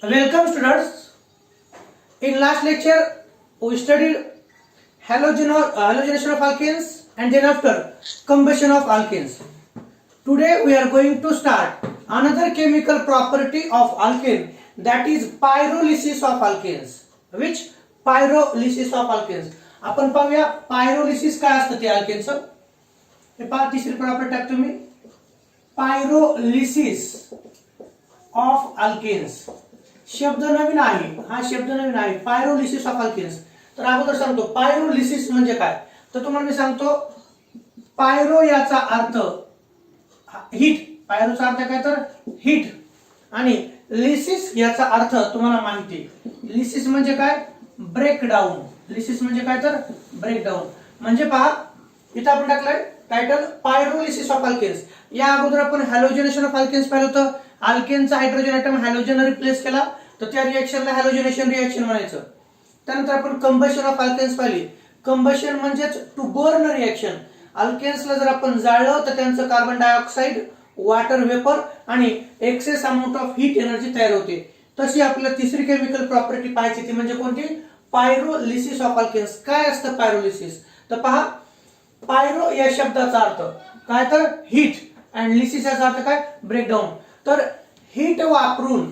Welcome students. In last lecture we studied halogenation of alkanes and then after combustion of alkanes. Today we are going to start another chemical property of alkane, that is pyrolysis of alkanes. Which? Pyrolysis of alkanes. आपण पाहूया pyrolysis काय असतं ते alkaneचं. हे पहा तिसरी property टाकतो मी. Pyrolysis of alkanes. शब्द नवीन आहे, हा शब्द नवीन आहे. Pyrolysis of alkanes. तर अगोदर सांगतो पायरोलिसिस म्हणजे काय. तर तुम्हाला मी सांगतो पायरो याचा अर्थ हीट. पायरोचा अर्थ काय तर हीट आणि लिसिस याचा अर्थ तुम्हाला माहिती. लिसिस म्हणजे काय? ब्रेकडाऊन. लिसिस म्हणजे काय तर ब्रेकडाऊन. म्हणजे पहा इथं आपण टाकलंय टायटल पायरोलिसिस ऑफ अल्केन्स. या अगोदर आपण हॅलोजनेशन ऑफ अल्केन्स पाहिलं होतं. अल्केनचा हायड्रोजन ॲटम हॅलोजन रिप्लेस केला तर त्या रिएक्शनला हॅलोजनेशन रिएक्शन म्हणायचं. त्यानंतर आपण कंबशन ऑफ अल्केन्स पाहिली. कंबशन म्हणजेच टू बर्न रिएक्शन. अल्केन्सला जर आपण जाळलं तर त्यांचं कार्बन डायऑक्साइड, वॉटर वेपर आणि excess amount of heat energy तयार होते. तशी आपल्याला तिसरी केमिकल प्रॉपर्टी पाहायची ती म्हणजे कोणती? Pyrolysis of alkanes. काय असतं पायरोलिसिस? तर पहा पायरो या शब्दाचा अर्थ काय तर हीट आणि लिसिस याचा अर्थ काय? ब्रेकडाऊन. तर हीट वापरून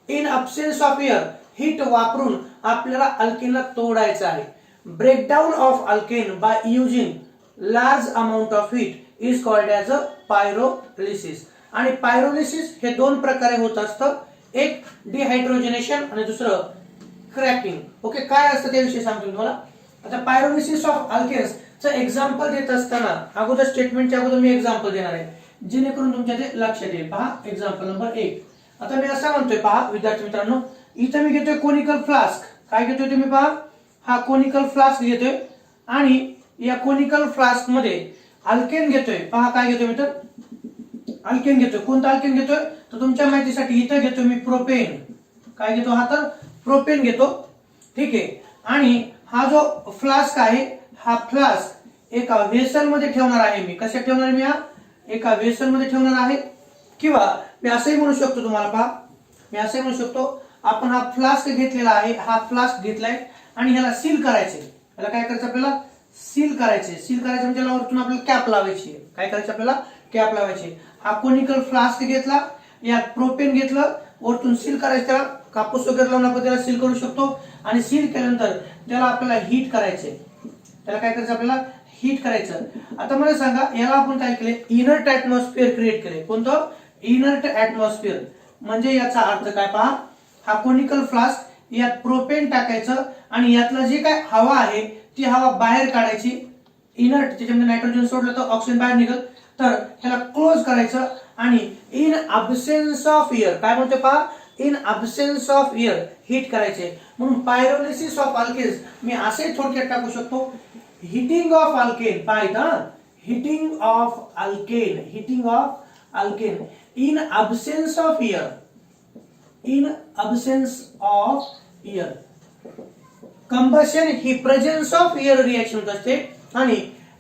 in absence of air heat वापरून आपल्याला अल्केनला तोडायचं आहे. Breakdown of alkane by using large amount of heat is called as a pyrolysis. आणि पायरोलिसिस हे दोन प्रकारे होत असतं. एक डिहायड्रोजनेशन आणि दुसरं क्रॅकिंग. ओके, काय असतं त्याविषयी सांगतो तुम्हाला. आता पायरोलिसिस ऑफ अल्केन्स चं एक्झाम्पल देत असताना अगोदर स्टेटमेंटच्या अगोदर मी एक्झाम्पल देणार आहे जेणेकरून तुमच्या ते लक्षात येईल. पहा एक्झाम्पल नंबर 1. आता मी असं म्हणतोय पहा विद्यार्थी मित्रांनो, इथं मी घेतोय कोनिकल फ्लास्क. काय घेतोय तुम्ही पहा, हा कोनिकल फ्लास्क घेतोय आणि या कोनिकल फ्लास्क मध्ये अल्केन घेतोय. पहा काय घेतोय मित्र, अल्केन घेतोय. कोणता अल्केन घेतोय तर तुमच्या माहितीसाठी इथं घेतोय मी प्रोपेन. काय घेतो हा तर प्रोपेन घेतो. ठीक आहे. आणि हा जो फ्लास्क आहे हा फ्लास्क एका वेसल मध्ये ठेवणार आहे मी. कशात ठेवणार मी? हा एका वेसल मध्ये ठेवणार आहे. किंवा मी असंही म्हणू शकतो तुम्हाला पहा, मी असंही म्हणू शकतो आपण हा फ्लास्क घेतलेला आहे, हा फ्लास्क घेतलाय आणि ह्याला सील करायचे. याला काय करायचं आपल्याला? सील करायचे. सील करायचं म्हणजे याला वरतून आपल्याला कॅप लावायची. काय करायचं आपल्याला? कॅप लावायची. हा कोनिकल फ्लास्क घेतला, यात प्रोपेन घेतलं, वरतून सील करायचं. त्याला कापूस वगैरे लावून आपण त्याला सील करू शकतो. आणि सील केल्यानंतर त्याला आपल्याला हीट करायचे. त्याला काय करायचं आपल्याला? हीट करायचं. आता मला सांगा याला आपण काय केले? इनर्ट ऍटमॉस्फिअर क्रिएट केले. कोणतं? Inert atmosphere. म्हणजे याचा अर्थ काय पहा, हा कोनिकल फ्लास्क यात प्रोपेन टाकायचं आणि यातलं जे काय हवा आहे ती हवा बाहेर काढायची. इनर्ट त्याच्यामध्ये नायट्रोजन सोडलं तर ऑक्सिजन बाहेर निघेल. तर ह्याला क्लोज करायचं आणि इन अब्सेन्स ऑफ एअर काय म्हणते पहा, in absence of air heat करायचे. म्हणून पायरोलिसिस ऑफ अल्केन्स मी असे थोडक्यात टाकू शकतो, हिटिंग ऑफ अल्केन. पाहिजे heating of alkane, heating of alkane in absence of air, in absence of air. Combustion ही प्रेझेन्स ऑफ एअर रिएक्शन होत असते. आणि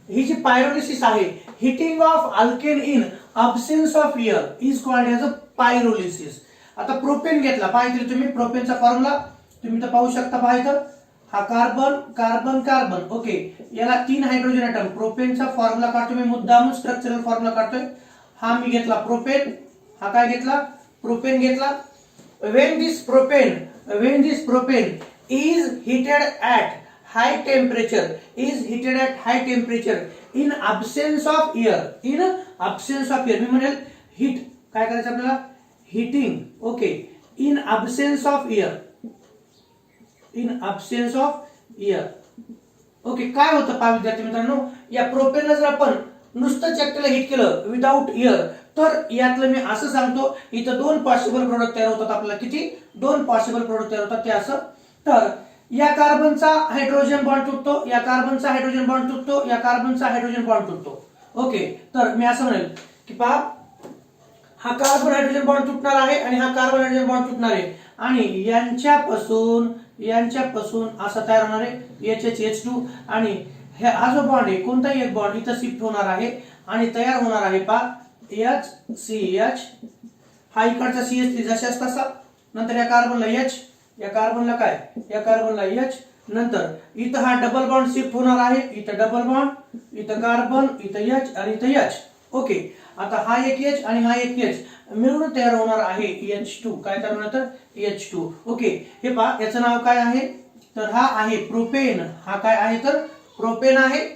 ही जी पायरोलिसिस आहे heating of alkane in absence of air is called as a pyrolysis. आता propane घेतला, पाहिजे तुम्ही प्रोपेनचा फॉर्म्युला तुम्ही तर पाहू शकता. पाहिजे हा कार्बन कार्बन कार्बन. ओके, याला 3 हायड्रोजन ॲटम. प्रोपेनचा फॉर्म्युला काढतो मी, मुद्दामून स्ट्रक्चरल फॉर्म्युला काढतोय. हा मी घेतला प्रोपेन, हा काय घेतला? प्रोपेन घेतला. when this propane is heated at high temperature, is heated at high temperature in absence of air, in absence of air. मी म्हणेल हीट काय करायचं आपल्याला? Heating. Okay, in absence of air, in absence of air. Okay, काय होतं पहा विद्यार्थी मित्रांनो, या प्रोपेनला जर आपण नुसतं चॅक्टरला हिट केलं विदाउट एअर तर यातलं मी असं सांगतो इथं 2 पॉसिबल प्रोडक्ट तयार होतात. आपल्याला किती? 2 पॉसिबल प्रोडक्ट तयार होतात. ते असं, तर या कार्बनचा हायड्रोजन बॉन्ड तुटतो, या कार्बनचा हायड्रोजन बॉन्ड तुटतो, या कार्बनचा हायड्रोजन बॉन्ड तुटतो. ओके, तर मी असं म्हणेल की पहा हा कार्बन हायड्रोजन बॉन्ड तुटणार आहे आणि हा कार्बन हायड्रोजन बॉन्ड तुटणार आहे आणि यांच्यापासून असा तयार होणार आहे HH2 आणि हा जो बॉन्ड आहे कोणताही एक बॉन्ड इथं शिफ्ट होणार आहे आणि तयार होणार आहे पहा HCH. हा इकडचा CH3 जशाच तसा नंतर या कार्बनला H, या कार्बनला काय, या कार्बनला H, नंतर इथं हा डबल बॉन्ड शिफ्ट होणार आहे, इथं डबल बॉन्ड, इथं कार्बन, इथं H आणि इथं H. ओके, आता हा एक H आणि हा एक H मिळून तयार होणार आहे H2. काय तयार होणार तर H2. ओके, हे पहा याचं नाव काय आहे तर हा आहे प्रोपेन. हा काय आहे तर प्रोपेन आहे.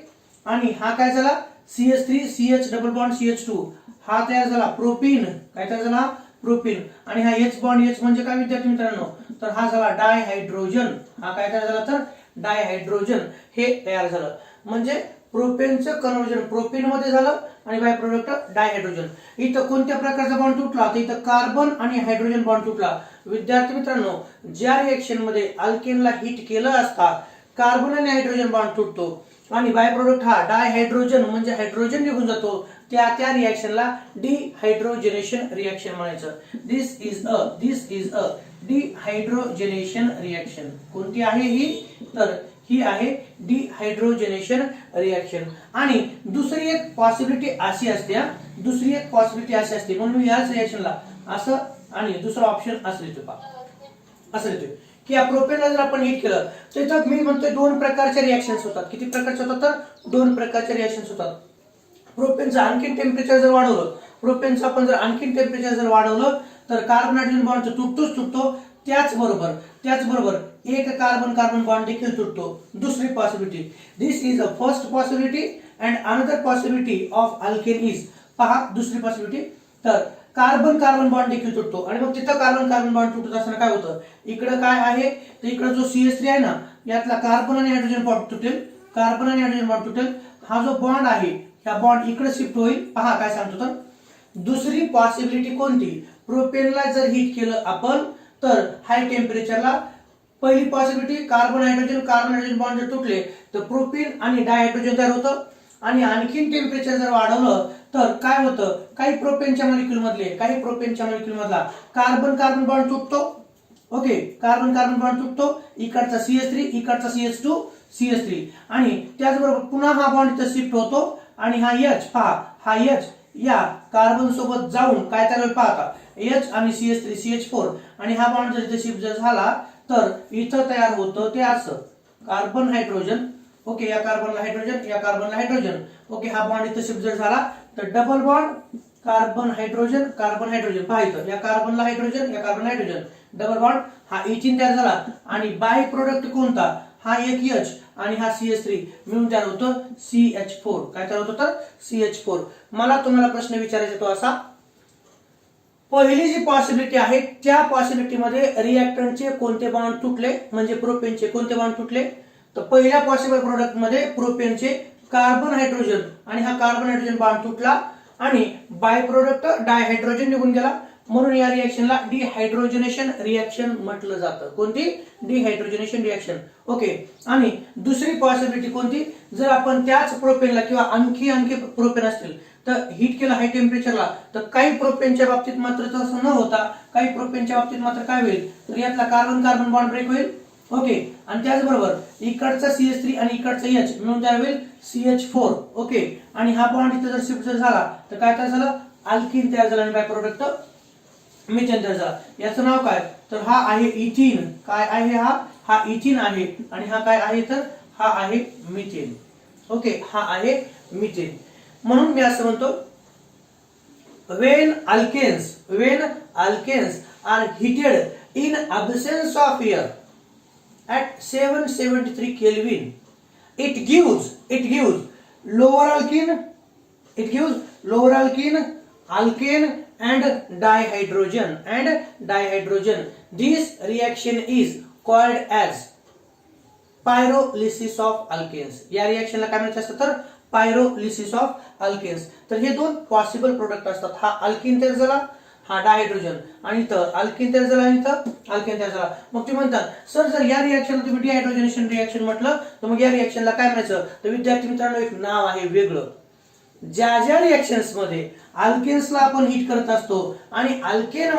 आणि हा काय झाला CH3 CH double bond CH2 हा तयार झाला प्रोपीन. काय तयार झाला प्रोपीन. आणि हा H बॉन्ड H म्हणजे काय विद्यार्थी मित्रांनो तर हा झाला डायहायड्रोजन. हा काय तयार झाला तर डायहायड्रोजन हे तयार झालं. म्हणजे प्रोपेनचं कन्व्हर्जन प्रोपीन मध्ये झालं आणि बाय प्रोडक्ट डायहायड्रोजन. इथं कोणत्या प्रकारचा बॉन्ड तुटला तर इथं कार्बन आणि हायड्रोजन बॉन्ड तुटला. विद्यार्थी मित्रांनो ज्या रिएक्शन मध्ये अल्केनला हिट केलं असता कार्बन आणि हायड्रोजन बॉन्ड तुटतो आणि बाय प्रोडक्ट हा डायहायड्रोजन म्हणजे हायड्रोजन निघून जातो, त्या रिएक्शनला डिहायड्रोजनेशन रिएक्शन म्हणायचं. दिस इज अ डिहायड्रोजनेशन रिएक्शन. कोणती आहे ही तर ही आहे डिहायड्रोजनेशन रिएक्शन. आणि दुसरी एक पॉसिबिलिटी अशी असते, दुसरी एक पॉसिबिलिटी अशी असते म्हणून याच रिएक्शनला असं आणि दुसरा ऑप्शन असं लिहितो पहा, असं लिहितो की या प्रोपेनला जर आपण हिट केलं तर इथं मी म्हणतोय दोन प्रकारच्या रिएक्शन्स होतात. किती प्रकारचे होतात तर दोन प्रकारच्या रिएक्शन्स होतात. प्रोपेनचं आणखीन टेम्परेचर जर वाढवलं, प्रोपेनचं आपण जर आणखीन टेम्परेचर जर वाढवलं तर कार्बन हायड्रोजन बॉन्ड तुटतोच तुटतो. त्याचबरोबर एक कार्बन कार्बन बॉन्ड देखील तुटतो. दुसरी possibility, this is a first possibility and another possibility of alkane is. पहा दुसरी पॉसिबिलिटी तर कार्बन कार्बन बॉन्ड देखील तुटतो आणि मग तिथं कार्बन कार्बन बॉन्ड तुटत असताना काय होतं इकडे काय आहे तर इकडे जो CH3 आहे ना यातला कार्बन आणि हायड्रोजन बॉन्ड तुटेल, कार्बन आणि हायड्रोजन बॉन्ड तुटेल. हा जो बॉन्ड आहे हा बॉन्ड इकडे शिफ्ट होईल. पहा काय सांगतो तर दुसरी पॉसिबिलिटी कोणती, प्रोपेनला जर हिट केलं आपण तर हाय टेम्परेचरला पहिली पॉसिबिलिटी कार्बन हायड्रोजन बॉन्ड जर तुटले तर प्रोपीन आणि डायहायड्रोजन तयार होतं. आणि आणखीन टेम्परेचर जर वाढवलं तर काय होतं काही प्रोपेनच्या मॉलिक्यूल मधला कार्बन कार्बन बॉन्ड तुटतो. ओके, कार्बन कार्बन बॉन्ड तुटतो, इकडचा CH3 इकडचा CH2 CH3 आणि त्याचबरोबर पुन्हा हा बॉन्ड इथं शिफ्ट होतो आणि हा H पहा हा H या कार्बन सोबत जाऊन काय तयार होईल पाहता H आणि CH3 CH4 आणि हा बॉन्ड जर इथे शिफ्ट जर झाला तर इथं तयार होतं ते असं कार्बन हायड्रोजन. ओके, या कार्बनला हायड्रोजन या कार्बनला हायड्रोजन. ओके, हा बॉन्ड इथं शिफ्ट जर झाला तर डबल बॉन्ड कार्बन हायड्रोजन पहा इथं या कार्बनला हायड्रोजन या कार्बनला हायड्रोजन डबल बॉन्ड हा इथिन तयार झाला आणि बाय प्रोडक्ट कोणता हा एक H आणि हा CH3 मिळून तयार होतं CH4. काय तयार होतं तर CH4. मला तुम्हाला प्रश्न विचारायचा तो असा, पहिली जी पॉसिबिलिटी आहे त्या पॉसिबिलिटी मध्ये रिएक्टंटचे कोणते बॉन्ड तुटले म्हणजे प्रोपेनचे कोणते बॉन्ड तुटले तर पहिल्या पॉसिबल प्रोडक्ट मध्ये प्रोपेनचे कार्बन हायड्रोजन आणि हा कार्बन हायड्रोजन बॉन्ड तुटला आणि बाय प्रोडक्ट डायहायड्रोजन निघून गेला म्हणून या रिएक्शनला डिहायड्रोजनेशन रिएक्शन म्हटलं जातं. कोणती डिहायड्रोजनेशन रिएक्शन. ओके, आणि दुसरी पॉसिबिलिटी कोणती जर आपण त्याच प्रोपेनला किंवा आणखी प्रोपेन असतील तर हिट केलं हाय टेम्परेचरला तर काही प्रोपेनच्या बाबतीत मात्र तसं न होता काही प्रोपेनच्या बाबतीत मात्र काय होईल तर यातला कार्बन कार्बन बॉन्ड ब्रेक होईल. ओके, आणि त्याचबरोबर इकडचा CH3 आणि इकडचा H मिळून तयार होईल CH4. ओके, आणि हा बॉन्ड इथे जर शिफ्ट झाला तर काय तयार झालं अल्कीन तयार झालं आणि बाय प्रोडक्ट मिथेन तयार झाला. याचं नाव काय तर हा आहे इथिन. काय आहे हा इथिन आहे आणि हा काय आहे तर हा आहे मिथेन. ओके, हा आहे मिथेन. म्हणून मी असं म्हणतो when alkanes are heated in absence of air at 773 Kelvin it gives lower alkene alkane and dihydrogen. This reaction is called as pyrolysis of alkanes. या रिएक्शनला काय म्हणायचं असतं तर पायरोलिसिस ऑफ अल्केन्स. तर हे दोन पॉसिबल प्रोडक्ट असतात. हा अल्किन तयार झाला हा डायहायड्रोजन आणि इथं अल्किन तयार झाला आणि इथं अल्केन तयार झाला. मग तुम्ही म्हणतात सर जर या रिएक्शनला तुम्ही डिहायड्रोजनेशन रिएक्शन म्हटलं तर मग या रिएक्शनला काय म्हणायचं तर विद्यार्थी मित्रांनो एक नाव आहे वेगळं. ज्या रिएक्शन्स मध्ये अल्केन्सला आपण हिट करत असतो आणि अल्केन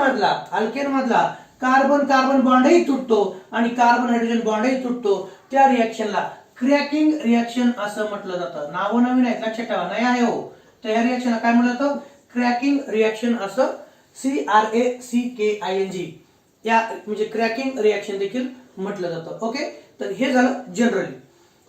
मधला कार्बन कार्बन बॉन्डही तुटतो आणि कार्बन हायड्रोजन बॉन्डही तुटतो त्या रिएक्शनला क्रॅकिंग रिएक्शन असं म्हटलं जातं. नाव नवीन आहेत लक्षात ठेवा नाही आहे हो. तर या रिएक्शनला काय म्हटलं जातं क्रॅकिंग रिएक्शन असं CRACKING या म्हणजे क्रॅकिंग रिॲक्शन देखील म्हटलं जातं. ओके, तर हे झालं जनरली.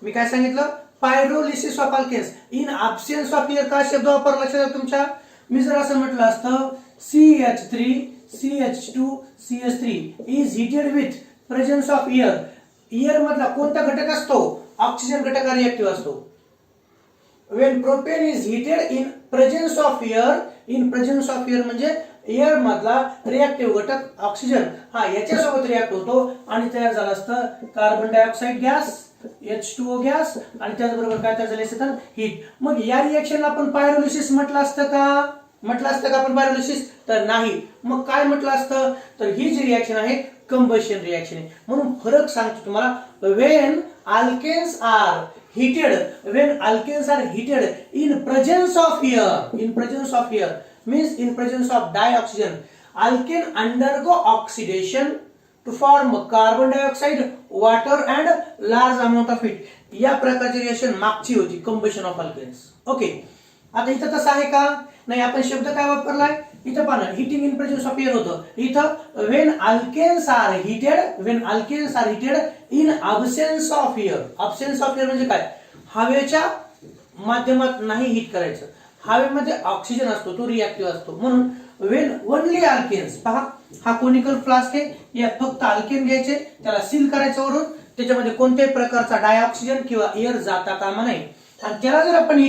मी काय सांगितलं, pyrolysis of alkanes in absence of air. का शब्द वापरला लक्षात तुमच्या? मी जर असं म्हटलं असतं CH3 CH2 CH3 is heated with presence of air. Air मधला कोणता घटक असतो? ऑक्सिजन घटक हा रिएक्टिव्ह असतो. when propane is heated in presence of air, in presence of air म्हणजे एअर मधला रिएक्टिव्ह घटक ऑक्सिजन हा याच्यासोबत रिॲक्ट होतो आणि तयार झालं असतं carbon dioxide gas, H2O gas आणि त्याचबरोबर काय तयार झाले असतं? हीट. मग या रिएक्शनला आपण पायरोलिसिस म्हटलं असतं का? म्हटलं असतं का आपण पायरोलिसिस? तर नाही. मग काय म्हटलं असतं? तर ही जी रिएक्शन आहे कंबशन रिएक्शन आहे. म्हणून फरक सांगतो तुम्हाला. when alkanes are heated, when alkanes are heated in presence of air means in presence of dioxygen, alkane undergo oxidation to form carbon dioxide, water and large amount of heat. या प्रकारची reaction मागची होती combustion of alkanes. Okay, आता इथं तसं आहे का? नाही. आपण शब्द काय वापरलाय इथं? पाहा, heating in presence of air होतं. इथं when alkanes are heated in absence of air. absence of air म्हणजे काय? हवेच्या माध्यमात नाही हीट करायचं. हवेमध्ये ऑक्सिजन असतो, तो रिएक्टिव्ह असतो. म्हणून when only alkanes, पहा हा कोनिकल फ्लास्क आहे, यात फक्त अल्केन घ्यायचे, त्याला सील करायचं वरून, त्याच्यामध्ये कोणत्याही प्रकारचा डायऑक्सिजन किंवा एअर जाता कामा नाही. आणि त्याला जर आपण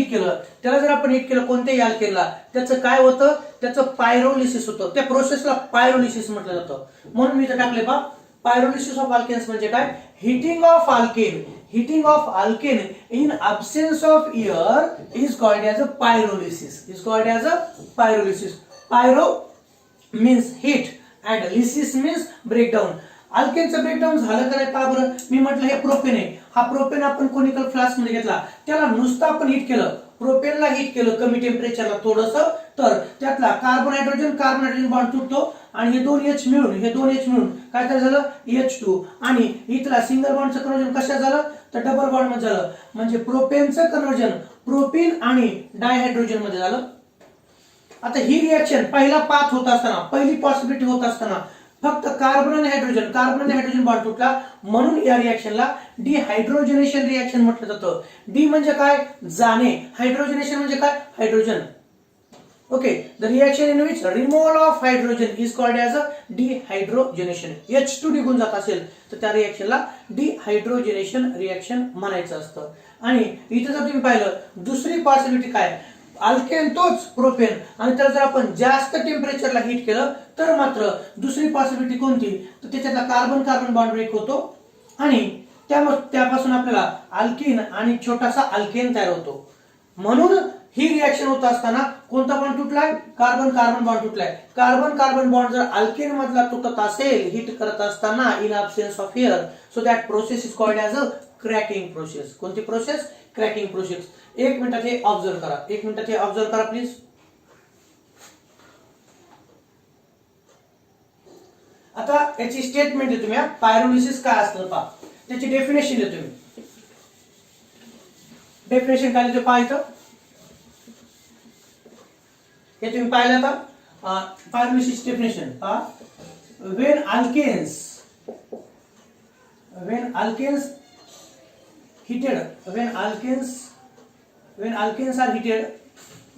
हिट केलं कोणत्याही अल्केनला, त्याचं काय होतं? त्याचं पायरोलिसिस होतं. त्या प्रोसेसला पायरोलिसिस म्हटलं जातं. म्हणून मी इथे टाकले पहा, पायरोलिसिस ऑफ अल्केन्स म्हणजे काय? Heating of alkane in absence of air is called as a pyrolysis. Pyro means heat and lysis means breakdown. अल्केनचं ब्रेकडाऊन झालं का नाही पहा बरं. मी म्हटलं हे प्रोपेन आहे. हा प्रोपेन आपण कोनिकल फ्लास्क मध्ये घेतला, त्याला नुसतं आपण हीट केलं, प्रोपेनला हीट केलं कमी टेम्परेचरला थोडंसं, तर त्यातला कार्बन हायड्रोजन बॉन्ड तुटतो आणि हे दोन H मिळून काय तयार झालं? H2. आणि इथला सिंगल बॉन्डचं कन्वर्जन कशात झालं? तर डबल बॉन्ड मध्ये झालं. म्हणजे प्रोपेनचं कन्वर्जन प्रोपीन आणि डायहायड्रोजन मध्ये झालं. आता ही रिएक्शन पहिला पाथ होत असताना, पहिली पॉसिबिलिटी होत असताना फक्त कार्बन आणि हायड्रोजन बॉन्ड तुटला, म्हणून या रिएक्शनला डिहायड्रोजनेशन रिएक्शन म्हटलं जातं. डी म्हणजे काय? जाणे. हायड्रोजनेशन म्हणजे काय? Hydrogen. Okay, the reaction in which removal of hydrogen is called as a dehydrogenation. H2 निघून जात असेल तर त्या रिएक्शनला डिहायड्रोजनेशन रिएक्शन म्हणायचं असतं. आणि इथं जर तुम्ही पाहिलं, दुसरी पॉसिबिलिटी काय? अल्केन तोच प्रोपेन आणि त्याला जर आपण जास्त टेम्परेचरला हीट केलं तर मात्र दुसरी पॉसिबिलिटी कोणती? तर त्याच्यातला कार्बन बॉन्ड ब्रेक होतो आणि त्यापासून आपल्याला अल्कीन आणि छोटासा अल्केन तयार होतो. म्हणून ही रिएक्शन होत असताना कोणता बॉन्ड तुटलाय? कार्बन बॉन्ड तुटलाय. कार्बन बॉन्ड जर अल्केन मधला तुटत असेल हीट करत असताना in absence of air, so that process is called as a cracking process. कोणती प्रोसेस? Cracking process. एक मिनिटात हे ऑब्झर्व करा प्लीज. आता याची स्टेटमेंट देतो मी. पायरोलिसिस काय असतं पहा, त्याची डेफिनेशन देतो मी. डेफिनेशन काय देतो पहा इथं. हे तुम्ही पाहिलं का? पायरोलिसिस डेफिनेशन पहा.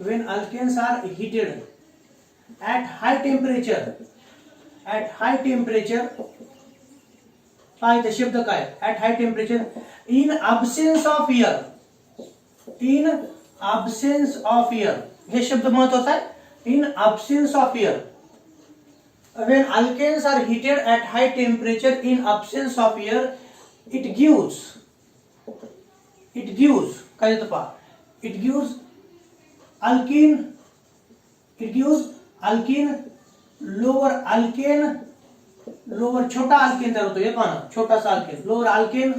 when alkanes are heated at high temperature काय शब्द काय? at high temperature in absence of air. हे शब्द महत्वाचा आहे. in absence of air. when alkanes are heated at high temperature in absence of air, it gives काय देतो पहा. it gives alkene lower छोटा अल्केन तयार होतो. हे पहा ना, छोटासा alkane, lower alkane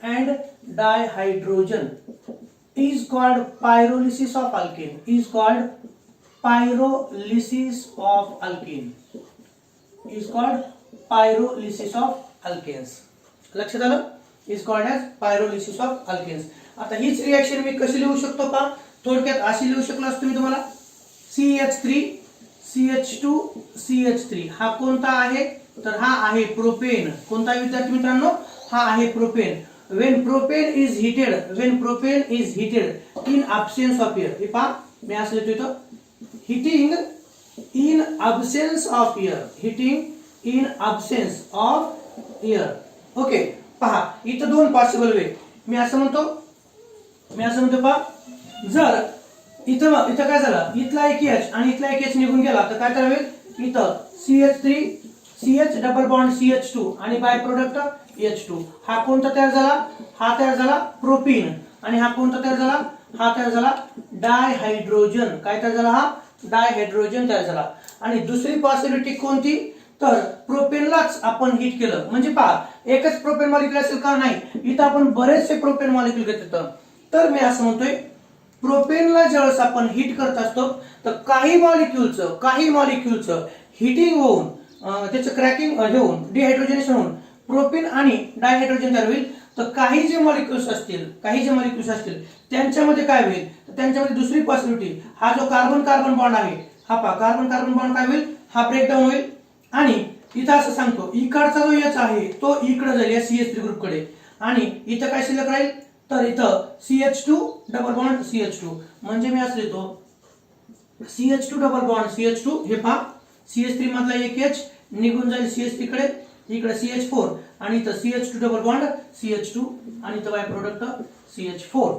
and dihydrogen is called pyrolysis of alkenes. लक्षात आलं? is called as pyrolysis of alkenes. आता हीच रिएक्शन मी कशी लिहू शकतो पहा. थोडक्यात अशी लिहू शकलो असतो मी तुम्हाला. CH3 CH2 CH3 हा कोणता आहे तर हा आहे प्रोपेन. कोणता विद्यार्थी मित्रांनो हा आहे propane. when propane is heated in absence of air. हे पहा मी असं लिहितो इथं heating in absence of air. Okay पहा इथं दोन पॉसिबल वे. मी असं म्हणतो पहा जर इथं काय झालं इथला एक H आणि इथला एक H निघून गेला तर काय करावे इथं CH3 CH double bond CH2 आणि बाय प्रोडक्ट H2 हा कोणता तयार झाला हा तयार झाला प्रोपीन. आणि हा कोणता तयार झाला हा तयार झाला डायहायड्रोजन. काय तयार झाला हा डायहायड्रोजन तयार झाला. आणि दुसरी पॉसिबिलिटी कोणती तर प्रोपेनलाच आपण हीट केलं म्हणजे पहा एकच प्रोपेन मॉलिक्यूल असेल का नाही इथं आपण बरेचसे प्रोपेन मॉलिक्यूल घेतो. तर मी असं म्हणतोय प्रोपेनला ज्यावेळेस आपण हीट करत असतो तर काही मॉलिक्यूलचं हिटिंग होऊन त्याचं क्रॅकिंग होऊन डिहायड्रोजनेशन होऊन प्रोपेन आणि डायहायड्रोजन तयार होईल. तर काही जे मॉलिक्यूल्स असतील त्यांच्यामध्ये काय होईल तर त्यांच्यामध्ये दुसरी पॉसिबिलिटी हा जो कार्बन कार्बन बॉन्ड आहे हा पहा कार्बन कार्बन बॉन्ड काय होईल हा ब्रेकडाऊन होईल. आणि इथं असं सांगतो इकडचा जो H आहे तो इकडे जाईल या CH3 ग्रुप कडे आणि इथं काय शिल्लक राहील तर इथं CH2 डबल बॉन्ड CH2 म्हणजे मी असं लिहितो CH2 डबल बॉन्ड CH2 हे पहा CH3 मधला एक H निघून जाईल CH3 कडे इकडे CH4 आणि इथं CH2 डबल बॉन्ड CH2 आणि इथं बाय प्रोडक्ट CH4.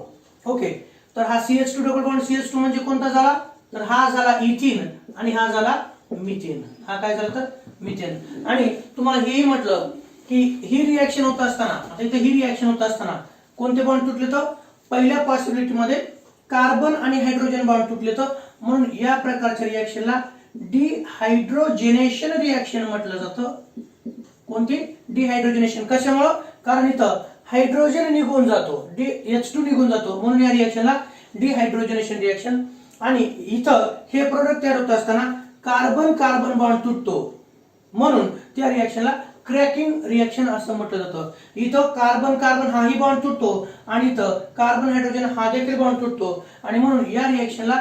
ओके तर हा CH2 डबल बॉन्ड CH2 म्हणजे कोणता झाला तर हा झाला इथीन आणि हा झाला मिथेन. हा काय झाला तर मिथेन. आणि तुम्हाला हेही म्हटलं की ही रिएक्शन होत असताना आता इथे ही रिएक्शन होत असताना कोणते बॉन्ड तुटले तर पहिल्या पॉसिबिलिटी मध्ये कार्बन आणि हायड्रोजन बॉन्ड तुटले तर म्हणून या प्रकारच्या रिएक्शनला डिहायड्रोजनेशन रिएक्शन म्हटलं जातं. कोणती डिहायड्रोजनेशन कशामुळे कारण इथं हायड्रोजन निघून जातो H2 निघून जातो म्हणून या रिएक्शनला डिहायड्रोजनेशन रिएक्शन. आणि इथं हे प्रोडक्ट तयार होत असताना कार्बन कार्बन बॉन्ड तुटतो म्हणून त्या रिएक्शनला क्रॅकिंग रिएक्शन असं म्हटलं जातं. इथं कार्बन कार्बन हाही बॉन्ड तुटतो आणि इथं कार्बन हायड्रोजन हा देखील बॉन्ड तुटतो आणि म्हणून या रिएक्शनला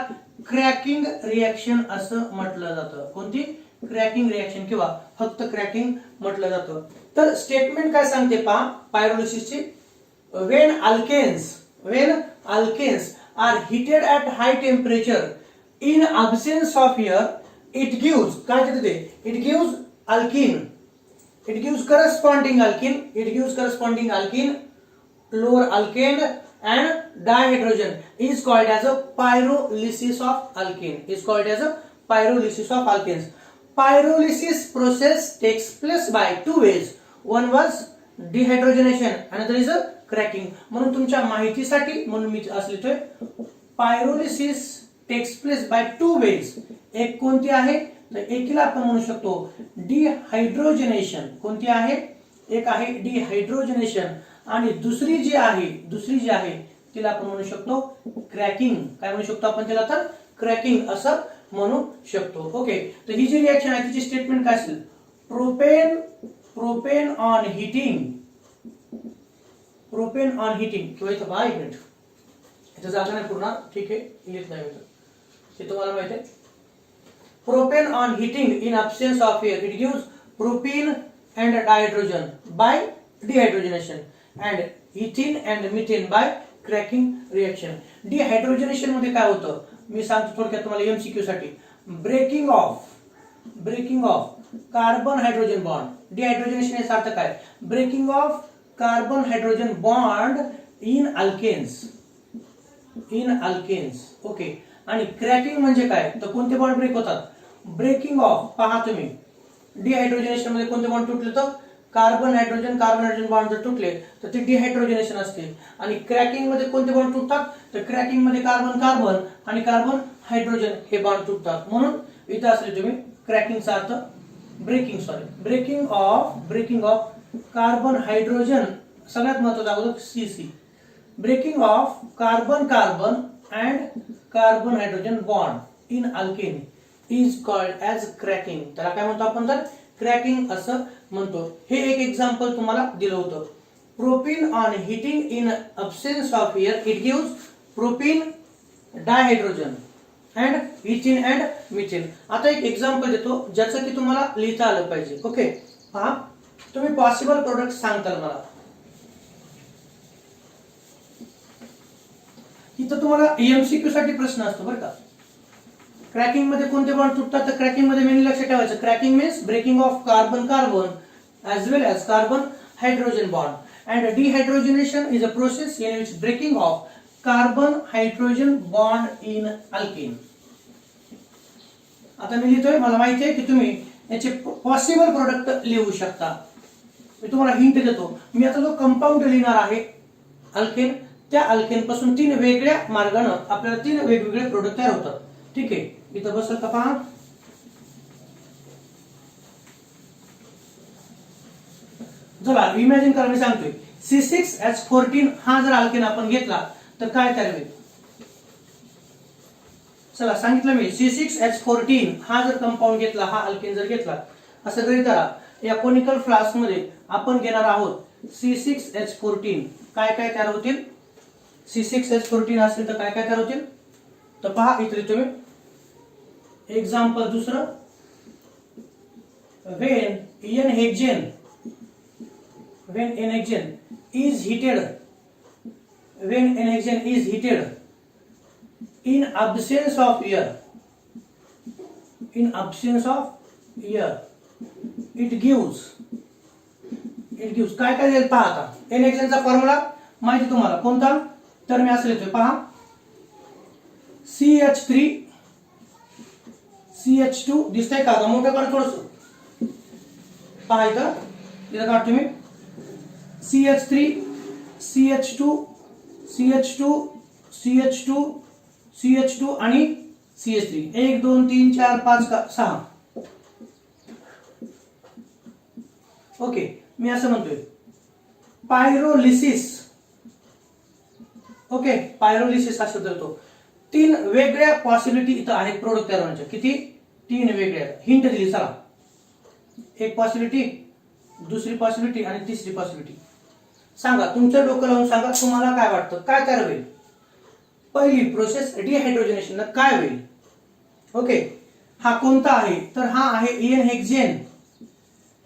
क्रॅकिंग रिएक्शन असं म्हटलं जातं. कोणती क्रॅकिंग रिएक्शन किंवा फक्त क्रॅकिंग म्हटलं जातं. तर स्टेटमेंट काय सांगते पहा पायरोलिसिसची when alkanes are heated at high temperature in absence of air it gives काय देते ते it gives corresponding alkene lower alkane and dihydrogen is called as a pyrolysis of alkanes. Pyrolysis process takes place by two ways. One was dehydrogenation, another is a cracking. म्हणून तुमच्या माहितीसाठी म्हणून मी असं लिहितोय pyrolysis takes place by two ways. एक कोणती आहे तर एकीला आपण म्हणू शकतो डिहायड्रोजनेशन. कोणती आहे एक आहे डिहायड्रोजनेशन आणि दुसरी जी आहे तिला आपण म्हणू शकतो क्रॅकिंग. काय म्हणू शकतो आपण तिला तर क्रॅकिंग असं म्हणू शकतो. ओके तर ही जी रिएक्शन आहे तिची स्टेटमेंट काय असेल प्रोपेन ऑन हिटिंग किंवा इथं बाय मिनिट इथं जागा नाही पूर्ण ठीक आहे लिहित नाही हे तुम्हाला माहिती आहे. Propane on heating in absence of air it gives propene and dihydrogen by dehydrogenation and ethene and methane by cracking reaction. Dehydrogenation मध्ये काय होतं मी सांगतो थोडक्यात तुम्हाला MCQ साठी breaking of carbon hydrogen bond. Dehydrogenation याचा अर्थ काय breaking of carbon hydrogen bond in alkanes. Okay आणि क्रॅकिंग म्हणजे काय तर कोणते बॉन्ड ब्रेक होतात ब्रेकिंग ऑफ पहा तुम्ही डिहायड्रोजनेशन मध्ये कोणते बॉन्ड तुटले तर कार्बन हायड्रोजन बॉन्ड जर तुटले तर ते डिहायड्रोजनेशन असते. आणि क्रॅकिंग मध्ये कोणते बॉन्ड तुटतात तर क्रॅकिंग मध्ये कार्बन कार्बन आणि कार्बन हायड्रोजन हे बॉन्ड तुटतात. म्हणून इथे असले तुम्ही क्रॅकिंगचा अर्थ ब्रेकिंग ऑफ कार्बन हायड्रोजन सगळ्यात महत्त्वाचा अगोदर CC breaking of carbon and carbon hydrogen bond in alkane is called as cracking. त्याला काय म्हणतो आपण तर क्रॅकिंग असं म्हणतो. हे एक एक्झाम्पल तुम्हाला दिलं होतं. Propene on heating in absence of air it gives propene dihydrogen and ethene and methane. आता एक एक्झाम्पल देतो ज्याचं की तुम्हाला लिहिता आलं पाहिजे. ओके, पहा, तुम्ही पॉसिबल प्रोडक्ट सांगताल मला. इथं तुम्हाला एमसीक्यू साठी प्रश्न असतो बरं का. क्रॅकिंग मध्ये कोणते बॉन्ड तुटतात, तर क्रॅकिंग मध्ये मेनली लक्षात ठेवायचं, cracking means breaking of carbon carbon as well as carbon hydrogen bond, and dehydrogenation is a process in which breaking of carbon hydrogen bond in alkene. आता मी लिहितोय, मला माहिती आहे की तुम्ही याचे पॉसिबल प्रोडक्ट लिहू शकता. मी तुम्हाला हिंट देतो. मी आता जो कंपाऊंड लिहिणार आहे अल्केन, त्या अल्केन पासून 3 वेगळ्या मार्गाने आपल्याला 3 वेगवेगळे प्रोडक्ट तयार होतात. ठीक आहे, इथं बसल का पहा. चला इमॅजिन करा, मी सांगतोय C6H14 हा जर अल्केन आपण घेतला तर काय तयार होईल. चला सांगितलं मी, C6H14 हा जर कंपाऊंड घेतला, हा अल्केन जर घेतला, असं गृहीत धरा या कोनिकल फ्लास्क मध्ये आपण घेणार आहोत C6H14. काय काय तयार होतील, C6H14 असेल तर काय काय तयार होतील, तर पहा इथे तुम्ही एक्झाम्पल दुसरं, when n-hexane is heated in absence of air, it gives काय काय देईल पहा. आता n-hexane चा फॉर्म्युला माहिती तुम्हाला कोणता, तर मी असं लिहितोय पहा, CH2 दिसतंय का, मोठं काढ थोडस, पहा इथं काढ तुम्ही, CH2 आणि CH3, 1 2 3 4 5 6. ओके, मी असं म्हणतोय पायरोलिसिस. ओके, पायरोलिसिस हा शब्द येतो. 3 वेगळ्या पॉसिबिलिटी इथं आहेत प्रोडक्ट तयार होण्याच्या. किती, 3 वेगळ्या. हिंट दिली, चला, एक पॉसिबिलिटी, दुसरी पॉसिबिलिटी आणि तिसरी पॉसिबिलिटी. सांगा, तुमचं डोकं लावून सांगा, तुम्हाला काय वाटतं काय तयार होईल. पहिली प्रोसेस डिहायड्रोजनेशन काय होईल. ओके, हा कोणता आहे, तर हा आहे एन हेक्झेन.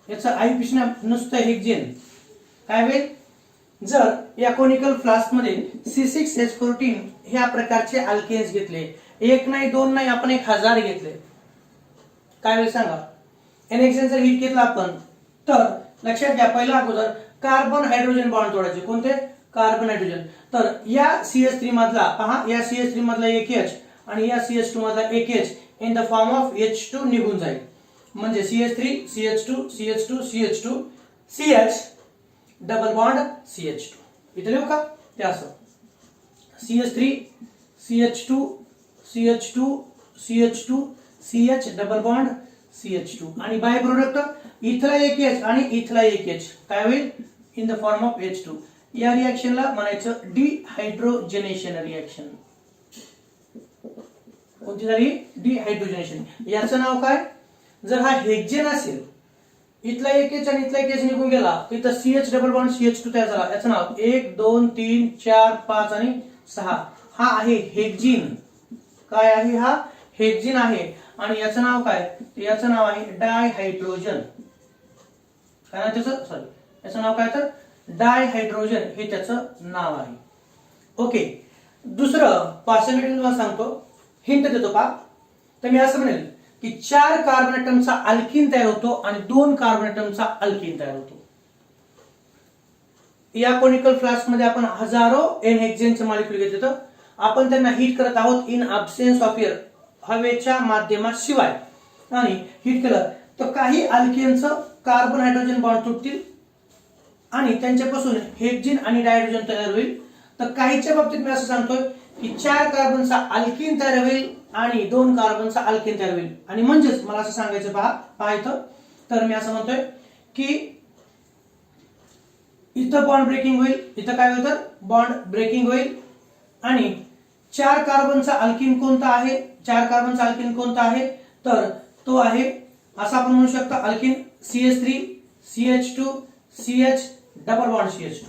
याचा आईपेक्षा नुसतं हेक्झेन. काय होईल, जर या कोनिकल फ्लास्क मध्ये C6H14 ह्या प्रकारचे अल्केन्स घेतले, 1 नाही 2 नाही, आपण 1000 घेतले, काय होईल सांगा. n-hexane जर हीट घेतला आपण, तर लक्षात घ्या, पहिला अगोदर कार्बन हायड्रोजन बॉन्ड तोडायचे. कोणते, कार्बन हायड्रोजन. तर या CH3 मधला पहा, या CH3 मधला एक H आणि या CH2 मधला एक H in the form of H2 निघून जाईल. म्हणजे CH3 CH2 CH2 CH2 CH double bond CH2. इथे लिहू का, ते असं CH3 CH2 CH2 CH2 CH double bond CH2 आणि बाय प्रोडक्ट इथला एक H आणि इथला एक H काय होईल, in the form of H2. या रिएक्शनला म्हणायचं डिहायड्रोजनेशन रिएक्शन. कोणती झाली, डिहायड्रोजनेशन. याचं नाव काय, जर हा हेक्झेन असेल, इथला एक H आणि इथला एक H निघून गेला, इथं CH डबल बॉन्ड CH2 तयार झाला. याचं नाव 1 2 3 4 5 आणि 6. हा आहे हेक्झिन. काय आहे, हा हेक्झिन आहे. आणि याचं नाव काय, याचं नाव आहे डायहायड्रोजन. काय नाव त्याचं, सॉरी, याचं नाव काय, तर डायहायड्रोजन हे त्याचं नाव आहे. ओके, दुसरं पॉसिबिलिटी तुम्हाला सांगतो, हिंट देतो पहा. तर मी असं म्हणेल की 4 कार्बन ॲटमचा अल्कीन तयार होतो आणि 2 कार्बन ॲटमचा अल्कीन तयार होतो. या कोनिकल फ्लास्क मध्ये आपण हजारो n-हेक्झेनचे मॉलिक्यूल घेतले, तर आपण त्यांना हीट करत आहोत इन अब्सेन्स ऑफ एअर, हवेच्या माध्यमाशिवाय. आणि हीट केलं तर काही अल्केनचं कार्बन हायड्रोजन बॉन्ड तुटतील आणि त्यांच्यापासून हेक्झिन आणि डायहायड्रोजन तयार होईल. तर काहीच्या बाबतीत मी असं सांगतोय की 4 कार्बनचा अल्कीन तयार होईल आणि 2 कार्बनचा अल्केन तयार होईल. आणि म्हणजेच मला असं सांगायचं, पहा इथं, तर मी असं म्हणतोय की इथं बॉन्ड ब्रेकिंग होईल, इथं काय होतं, बॉन्ड ब्रेकिंग होईल. आणि 4 कार्बनचा अल्कीन कोणता आहे, 4 कार्बनचा अल्कीन कोणता आहे, तर तो आहे असं आपण म्हणू शकतो alkyne CH3 CH2 CH double bond CH2.